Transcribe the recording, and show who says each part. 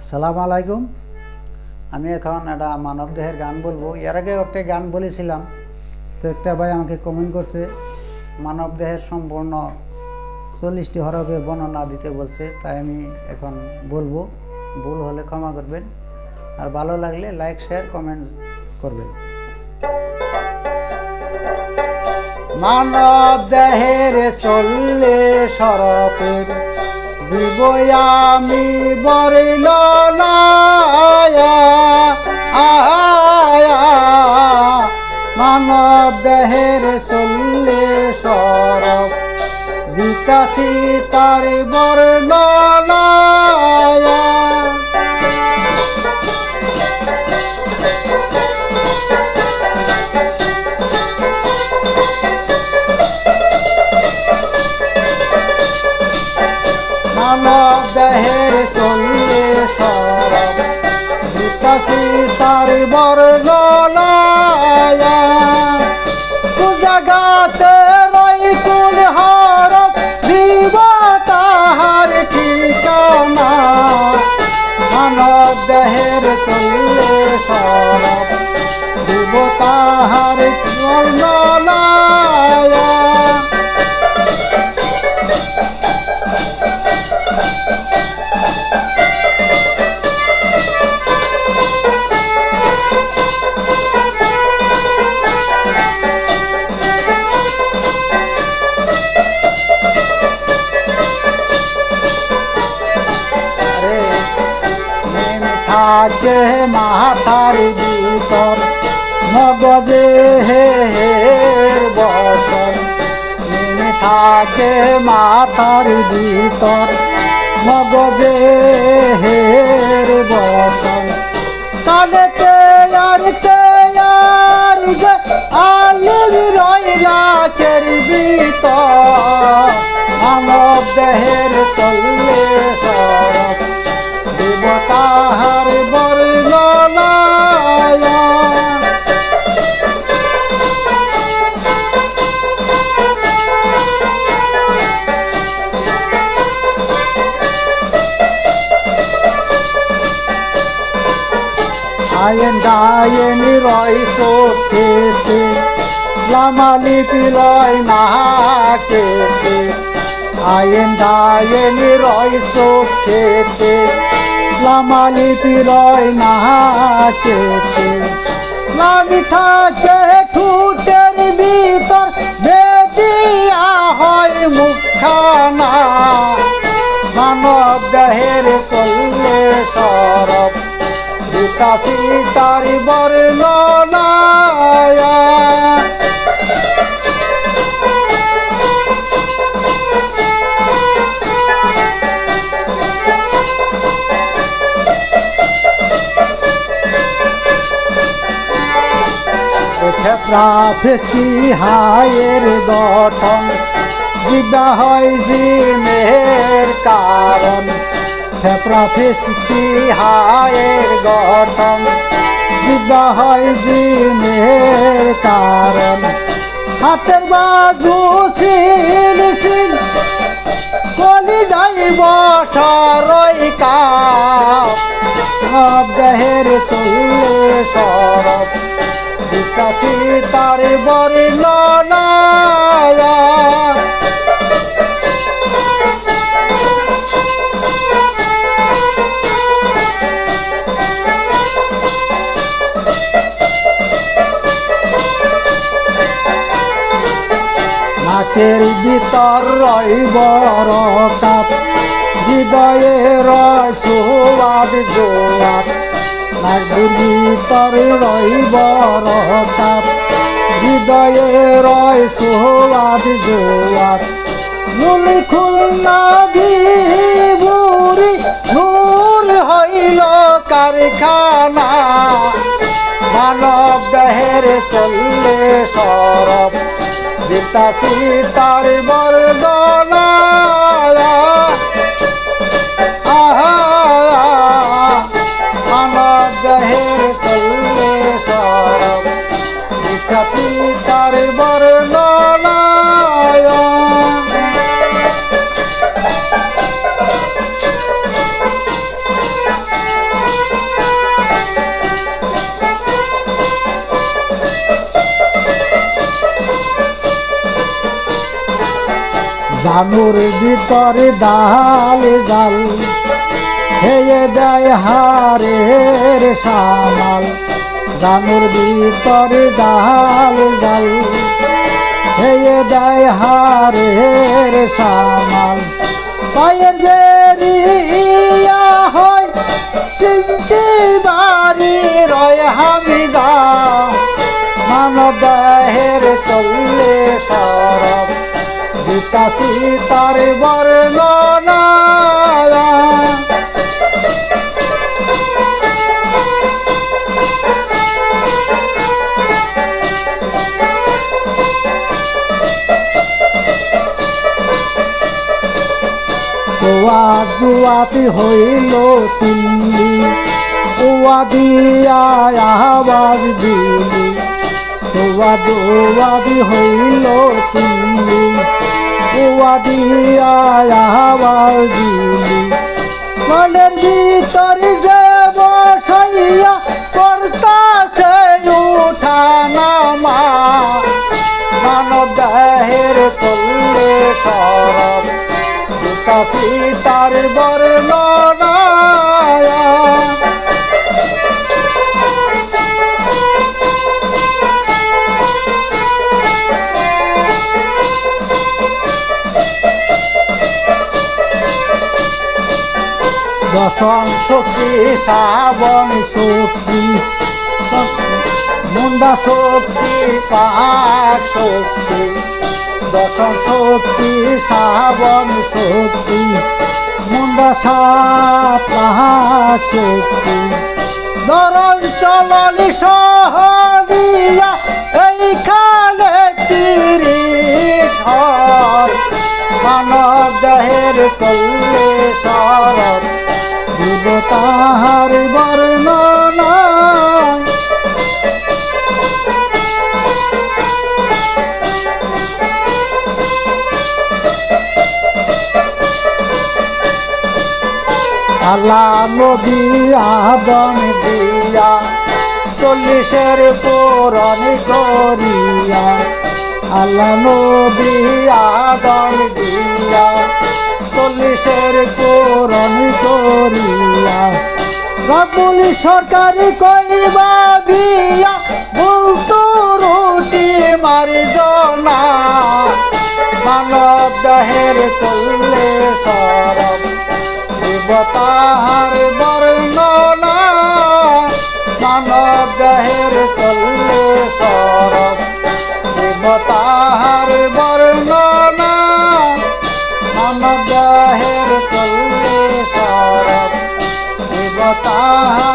Speaker 1: সালাম আলাইকুম। আমি এখন একটা মানবদেহের গান বলবো। এর আগে একটা গান বলেছিলাম, তো একটা ভাই আমাকে কমেন্ট করছে মানবদেহের সম্পূর্ণ 40টি হরফে বর্ণনা দিতে বলছে, তাই আমি এখন বলবো। ভুল হলে ক্ষমা করবেন, আর ভালো লাগলে লাইক শেয়ার কমেন্ট করবেন। মানবদেহের 40 হরফের দিব আমি বর্ণনা, মানবদেহের 40 হরফ বিকাশী তার বর্ণনা। মানবদেহের 40 হরফ বিকাশী তার বর্ণনা। জাগাতে রই কোন হরফ দিব তাহার ঠিকানা। মানবদেহের 40 হরফ দিব তাহার বর্ণনা। থাকে মাথার ভিতর মগজে হের বসন, থাকে মাথার ভিতর মগজে হের বসন। কানেতে আর যে আলিম রইলা কের ভিতর। মানবদেহের 40 হরফ দিব তাহার বর্ণনা। আয়েন ডায়েন রয় চোখেতে, লামালিপি লয় নাকেতে। আয়েন ডায়েন রয় চোখেতে, লামালিপি লয় নাকেতে। লামি থাকে ঠুটের ভিতর, বেদিয়া হয় মুখখানা। মানবদেহের 40 হরফ বিকাশী তার বর্ণনা। প্রাফেসি হায়ের গঠন, জিবা হয় জিনের কারণ। প্রাফেসি হায়ের গঠন, জিবা হয় জিনের কারণ। হাতের বাজু সিল সিল চলি যাইব সরই কাপ। মানবদেহের 40 হরফ বিকাশী তার বর্ণনা। নাকের ভিতর রয় বরকাত, হৃদয়ে রয় সুবাদ জোয়াত। নাকের ভিতর রয় বরকাত, হৃদয়ে রয় সুবাদ জোয়াত। নুলি খুলনা বিভুরি নূর হইল কারখানা। মানবদেহের 40 হরফ বিকাশী তার বর্ণনা। মানবদেহের 40 হরফ বিকাশী তার বর্ণনা। জানুর ভিতরে ডাল জাল হেয়ে দেয় হারের সামাল জানুর ভিতরে ডাল জাল হেয়ে দেয় হারের সামাল পায়ের বেরিয়া হয় তিনটি বাড়ি রয় হামিজা মানব দেহের চললে সরব বিকাশী তার বর্ণনা জুয়াতি হইল তিল্লি ওয়া দিয়া আওয়াজ দিলি জুয়াদি হইল তিল্লি ওয়া দিয়া আওয়াজ দিলি মনের ভিতর যে বসাইয়া করতাছে উঠা নামা মানব দেহের চললে সরব বিকাশী তার বর্ণনা দশম শক্তি শ্রাবণ শক্তি মুন্ডা শক্তি পাক শক্তি দশম শক্তি শ্রাবণ শক্তি মুন্ডা সাত শক্তি ধরন চলনি সহবিয়া এইখানে 30 হয় মানব দেহের চললে সরব দিব তাহার বর্ণনা আল্লাহ নবী আদম দিয়া 40 পূরণ করিয়া আল্লাহ নবী আদম দিয়া 40 পূরণ করিয়া রাবুল সরকারি কইবা বিয়া বলতো রুটি মারি জনা মানব দেহের চললে সরব তাহার বর্ণনা মানব দেহের চললে সরব তাহার বর্ণনা মানব দেহের চললে সরব তাহার